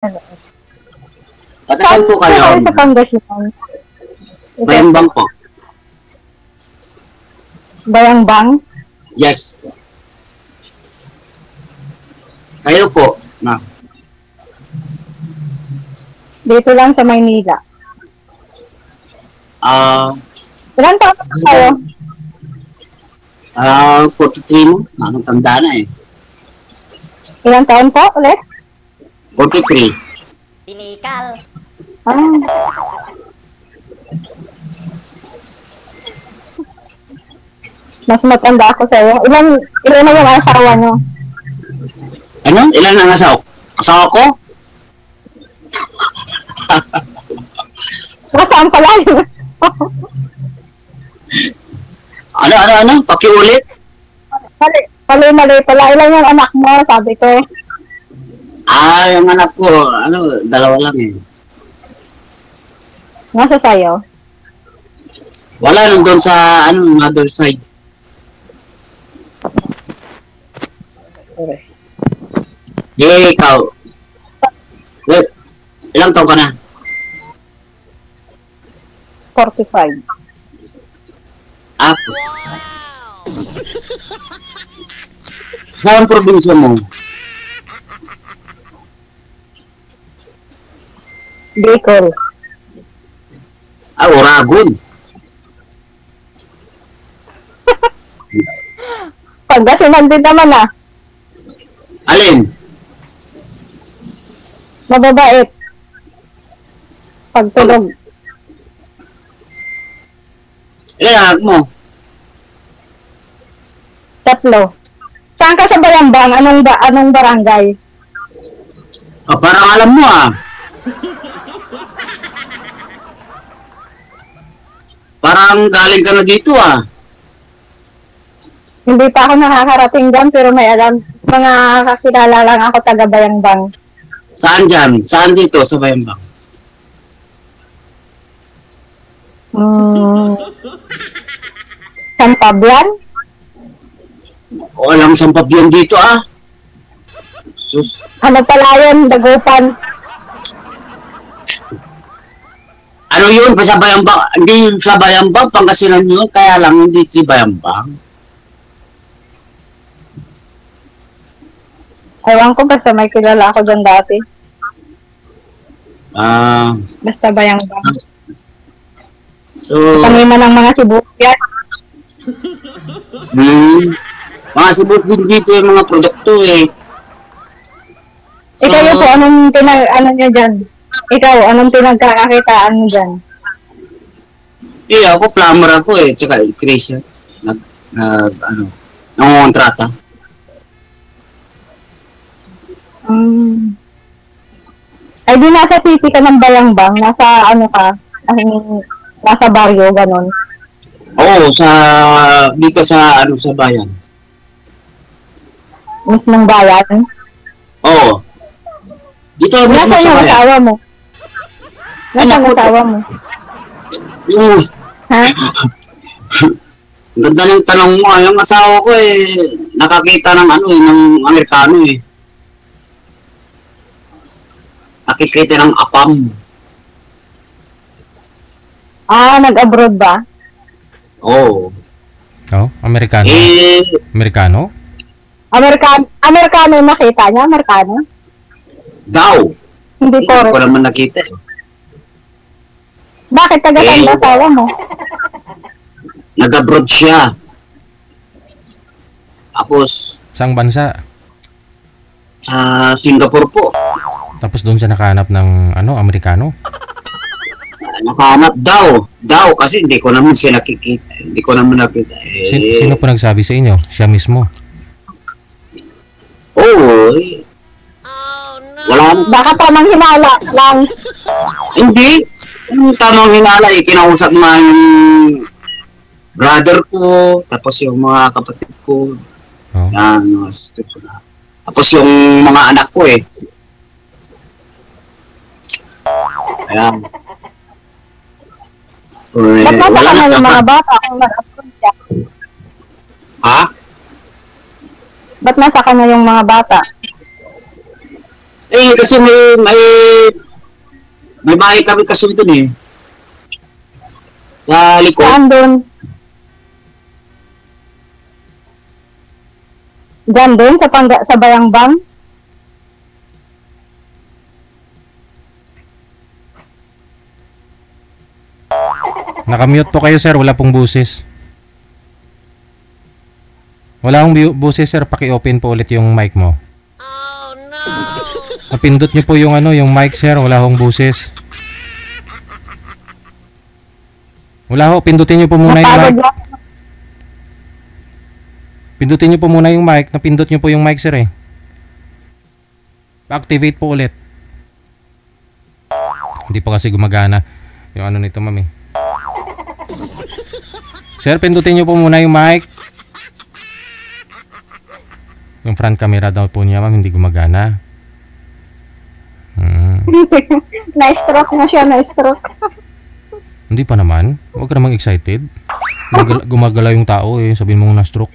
Taga saan po kayo? Saan sa Pangasinan? Bayambang po. Bayambang? Yes. Kayo po, na. Dito lang sa Maynila. Ilan taon na kayo? 43 mo. Anong tanda na eh. Ilan taon po ulit? 43. Pinikal. Mas matanda ako sa'yo. Ilan na yung asawa nyo? Ano? Ilan ang asawa? Asawa ko? Nasaan pala yun? Ano? Pakiulit? Mali pala. Ilan yung anak mo? Sabi ko. Yung anak ko, dalawa lang eh. Nasa sa'yo? Wala nang doon sa, mother side. Ikaw. Well, ilang taon ka na? 45. Apo. Saan probinsya mo? Bicol. Oragon. Pangasinan din naman Alin? Mababait. Pagtulog. Ilan anak mo? 3. Saan ka sa Bayambang? Anong barangay? Parang alam mo Parang galing ka na dito Hindi pa ako nakakarating dyan, pero may alam. Mga kakilala lang ako taga Bayambang. Saan dyan? Saan dito sa Bayambang? San Fabian? Walang sampabyan dito Sus. Ano pala yun? Dagupan. Ano yun? Sa Bayambang? Hindi sa Bayambang, Pangasinan yun. Kaya lang hindi si Bayambang. Ewan ko, basta may kilala ako dyan dati. Basta Bayambang. So, Taniman ng mga sibuyas. mga sibus din dito yung mga produkto So, Ikaw po, ano nyo dyan? Ikaw, anong pinagkakakitaan mo dyan? ako plumber ako tsaka electrician. Nangongontrata. Ay, di nasa city ka ng Bayambang? Nasa nasa baryo, ganon? Oo, dito sa bayan. Mismong bayan? Oo. Dito mismo Nasaan sa yung bayan. asawa mo? Nasaan yung asawa mo? Ha? Ganda ng tanong mo. Yung asawa ko nakakita ng ng Amerikano Nakikita ng apam. Nag-abroad ba? Oo. Amerikano? Amerikano? Amerikano nakita niya? Amerikano? Daw. Hindi Hindi po. ko naman nakita Bakit taga-saan ba asawa mo? Nag-abroad siya. Tapos, Saang bansa? sa Singapore po. Tapos doon siya nakahanap ng Amerikano? Nakahanap daw kasi hindi ko naman siya nakikita. Hindi ko naman nakita. Sino po nagsabi sa inyo? Siya mismo? Oo. Wala na. Baka tamang hinala lang. Hindi. Yung tamang hinala kinausap nga yung brother ko, tapos yung mga kapatid ko. Yan. Tapos yung mga anak ko Ayan. Ba't nasa ka na yung mga bata kung nag-upload siya? Ha? Ba't nasa kanya yung mga bata? kasi may bahay kami kasi dun eh. Sa likod. Saan doon? Diyan doon sa Bayangbang? Nakamute po kayo, sir. Wala pong busis. Wala akong busis, sir. Paki-open po ulit yung mic mo. Oh, no! Napindot nyo po yung yung mic, sir. Wala akong busis. Wala ho. Pindutin nyo po muna yung mic. Pindutin nyo po muna yung mic. Napindot nyo po yung mic, sir, eh. Pa-activate po ulit. Hindi pa kasi gumagana yung nito, ma'am, eh. Sir, pindutin nyo po muna yung mic. Yung front camera daw po niya, ma'am, hindi gumagana. Na-stroke na siya, na-stroke. Hindi pa naman. Huwag ka namang excited. Gumagala yung tao eh. Sabihin mo na-stroke.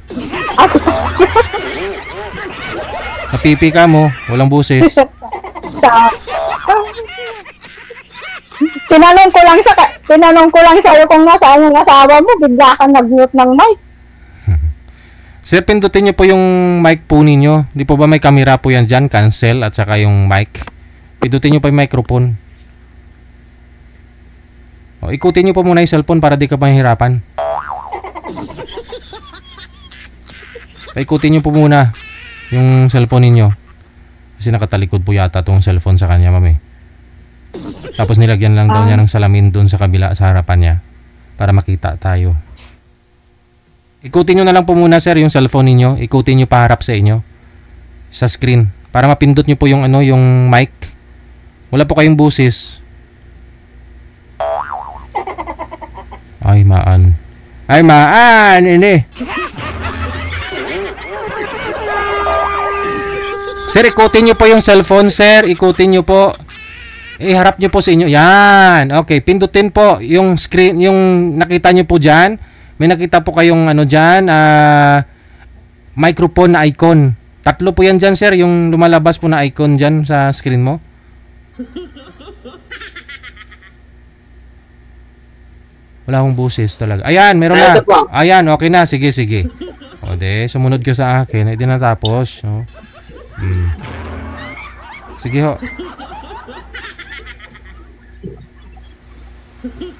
Napipi ka mo. Walang busis. Tinanong ko lang sa'yo kung nasaan yung asawa mo, bigla kang nag-mute ng mic. Sir, pindutin nyo po yung mic po ninyo. Di po ba may camera po yan dyan? Cancel at saka yung mic. Pindutin nyo pa yung microphone. O, ikutin nyo po muna yung cellphone para di ka mahirapan. Ikutin nyo po muna yung cellphone ninyo. Kasi nakatalikod po yata tong cellphone sa kanya, ma'am, eh. Tapos nilagyan lang daw niya ng salamin dun sa kabila, sa harapan niya. Para makita tayo. Ikutin nyo na lang po muna, sir, yung cellphone ninyo. Ikutin nyo paharap sa inyo. Sa screen. Para mapindot nyo po yung yung mic. Wala po kayong busis. Ay, maan. Ay, maan! Ini. Sir, ikutin nyo po yung cellphone, sir. Ikutin nyo po. Harap nyo po sa inyo. Yan. Okay, pindutin po yung screen, yung nakita nyo po dyan. May nakita po kayong dyan, microphone na icon. 3 po yan dyan, sir. Yung lumalabas po na icon dyan sa screen mo. Wala akong busis talaga. Ayan, meron na. Ayan, okay na. Sige, sige. O, sumunod ka sa akin. Hindi natapos. No? Sige ho.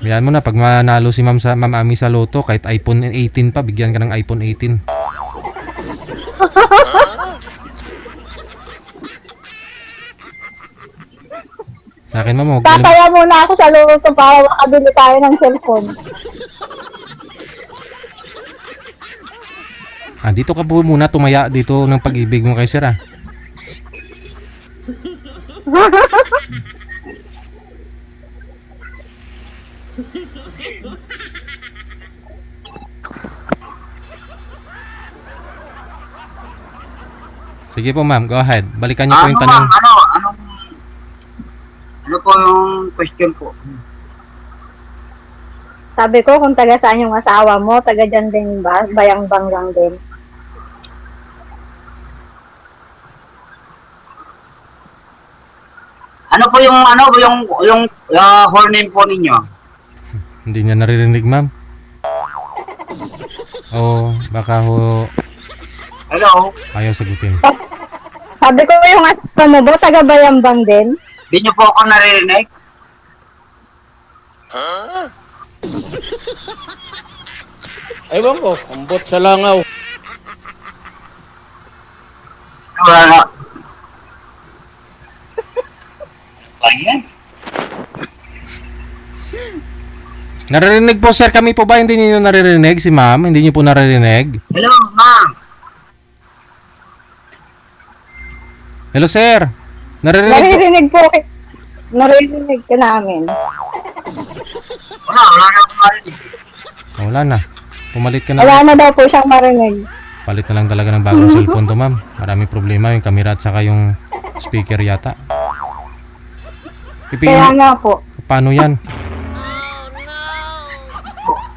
Yan mo na, pag manalo si Ma'am Ami sa loto, kahit iPhone 18 pa, bigyan ka ng iPhone 18. Sa akin, Ma'am, tataya muna ako sa loto para makabili tayo ng cellphone. Dito ka po muna tumaya dito ng pag-ibig mo kay Sir, ah. Sige po, ma'am, go ahead. Balikan niyo po yung tanong. Ano po yung question po? Sabi ko kung taga saan yung asawa mo, taga dyan din ba? Bayangbang lang din. Ano po yung whole name po ninyo? Hindi niya naririnig, ma'am. Oh, baka ho. Hello? Ayaw sagutin. Sabi ko yung asawa mo ba, taga Bayangbang din? Hindi niyo po ako naririnig? Ewan ko, ambot sa langaw. Wala. Ayan. Naririnig po, sir. Kami po ba hindi niyo naririnig? Si ma'am, hindi niyo po naririnig? Hello, ma'am. Hello, sir. Naririnig po. Naririnig ka namin. Wala na akong marinig. Wala na. Pumalit ka na. Wala na daw po siyang marinig. Palit na lang talaga ng bagong cellphone to, ma'am. Maraming problema yung camera at saka yung speaker yata. Kaya nga po. Paano yan?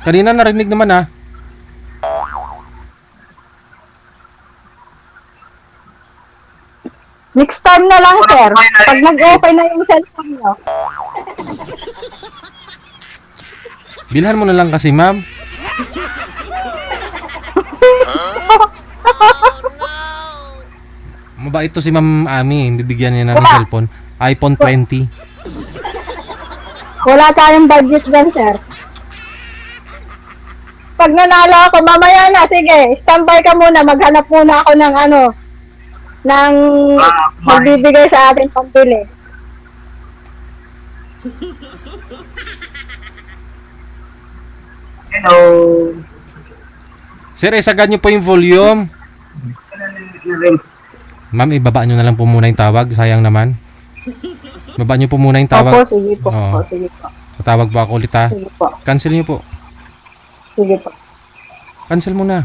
Kanina narinig naman, ah. Next time na lang, sir. Pag nag-open na yung cellphone nyo. Bilhan mo na lang kasi, ma'am. Mabait to si Ma'am Ami. Bibigyan niya na ng cellphone. iPhone 20. Wala tayong budget dyan, sir. Pag nanalo ako, mamaya na, sige, standby ka muna, maghanap muna ako ng ng magbibigay sa atin pambili. Hello. Sir, isagad niyo po yung volume. Ma'am, ibaba niyo na lang po muna yung tawag. Sayang naman. Ibaba niyo po muna yung tawag. Opo, sige po. Oo. Sige po. Tatawag po ako ulit ha. Sige po. Cancel niyo po. Sige po. Cancel muna.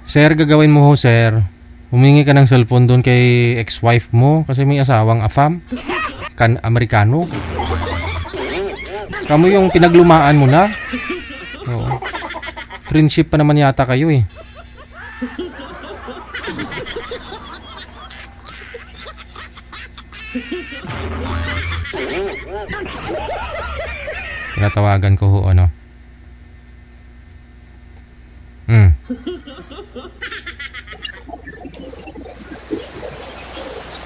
Sir, gagawin mo ho, sir. Humingi ka ng cellphone doon kay ex-wife mo kasi may asawang afam. Amerikano. Kamu yung pinaglumaan mo na. Oo. Friendship pa naman yata kayo eh. Tinatawagan ko ho, ano.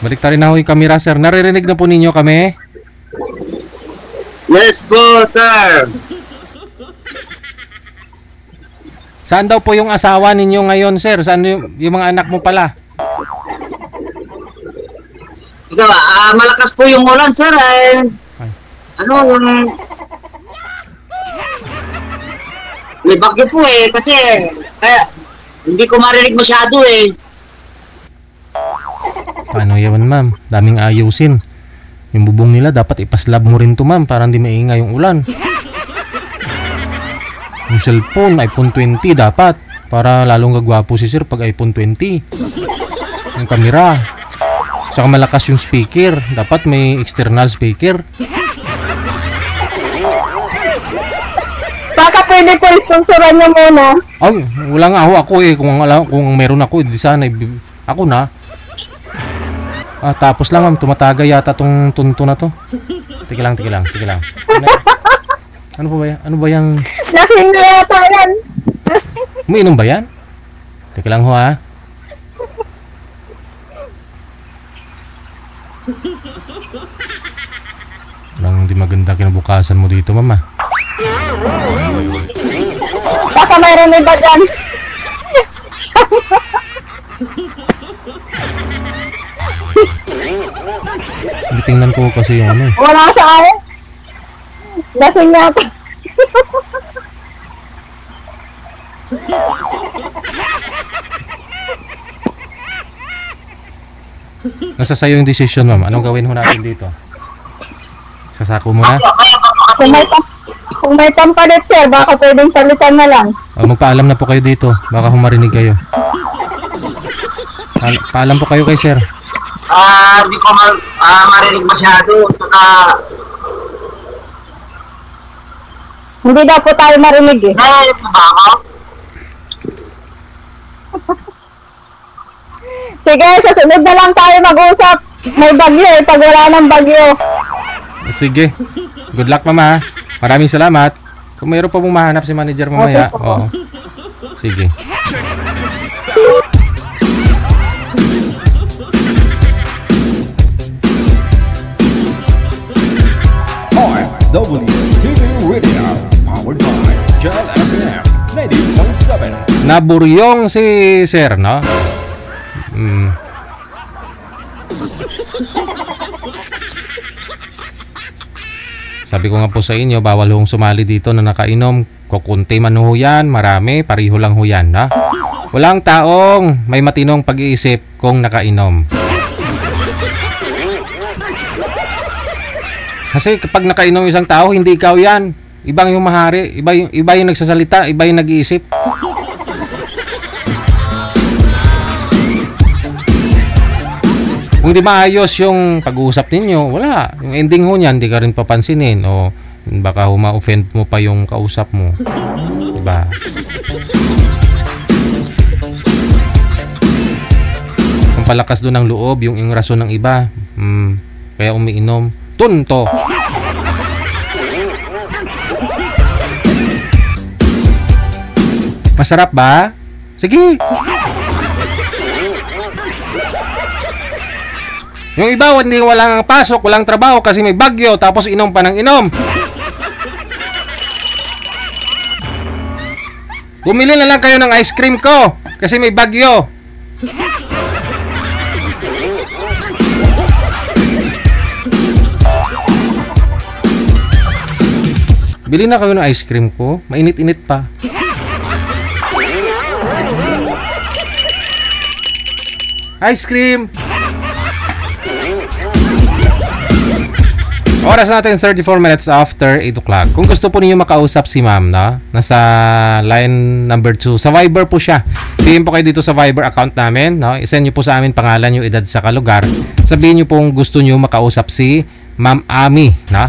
Balik rin na ho yung camera, sir. Naririnig na po ninyo kami? Yes po, sir. Saan daw po yung asawa ninyo ngayon, sir? Saan yung mga anak mo pala? Ikaw, malakas po yung ulan, sir. May bagyo po eh, kasi kaya hindi ko marinig masyado eh. Paano yaman, ma'am? Daming ayusin. Yung bubong nila dapat ipaslab mo rin to, ma'am, para hindi maingay yung ulan. Yung cellphone, iPhone 20 dapat, para lalong gagwapo si sir pag iPhone 20. Yung camera. Tsaka malakas yung speaker. Dapat may external speaker. Baka pwede po sponsoran nyo muna. Ay, wala nga ako eh. Kung meron ako, di sana ako na. Tapos lang, ma'am, tumataga yata tong tunto na to. Tika lang. Ano ba yan? Ano ba yung... Lasing na yata yan. Umiinom ba yan? Tika lang ho, ha? Walang hindi maganda kinabukasan mo dito, mama. Baka mayroon iba dyan. Tingnan ko kasi yung ano eh. Wala sa akin. Lasing yata. Nasa sayo yung decision, ma'am. Anong gawin ho natin dito? Sasako mo na? Kung may pampalit, sir, baka pwedeng salitan na lang. Magpaalam na po kayo dito. Baka humarinig kayo. Paalam po kayo kay sir. Hindi ko marinig masyado. Hindi daw po tayo marinig eh. Ay, ba ako? Sige, susunod na lang tayo mag-usap. May bagyo eh, pag wala ng bagyo. Sige. Good luck, mama. Maraming salamat. Kung mayroon pa mong mahanap si manager mamaya. Okay, oo. Sige. WTV Radio, powered by Jal FM 90.7. Naburyong si sir, no? Sabi ko nga po sa inyo, bawal hong sumali dito na nakainom. Kukunti man ho yan, marami, pariho lang ho yan, no? Walang taong may matinong pag-iisip kung nakainom. Kasi kapag nakainom isang tao, hindi ikaw yan. Ibang yung mahari, iba yung nagsasalita, iba yung nag-iisip. Kung di maayos yung pag-uusap ninyo, wala. Yung ending ho niyan, di ka rin papansinin. O baka ma-offend mo pa yung kausap mo. Diba? Ang palakas doon ng loob, yung rason ng iba. Kaya umiinom. Tunto. Masarap ba? Sige. Yung iba, hindi walang pasok, walang trabaho kasi may bagyo, tapos inom pa ng inom. Bumili na lang kayo ng ice cream ko kasi may bagyo. Bili na kayo ng ice cream ko, mainit-init pa. Ice cream. Oras natin 34 minutes after 8 o'clock. Kung gusto po ninyo makausap si ma'am, no? Nasa line number 2. Sa Viber po siya. PM po kayo dito sa Viber account namin, no? I-send nyo po sa amin pangalan, yung edad sa lugar. Sabihin nyo po kung gusto nyo makausap si Ma'am Ami, no?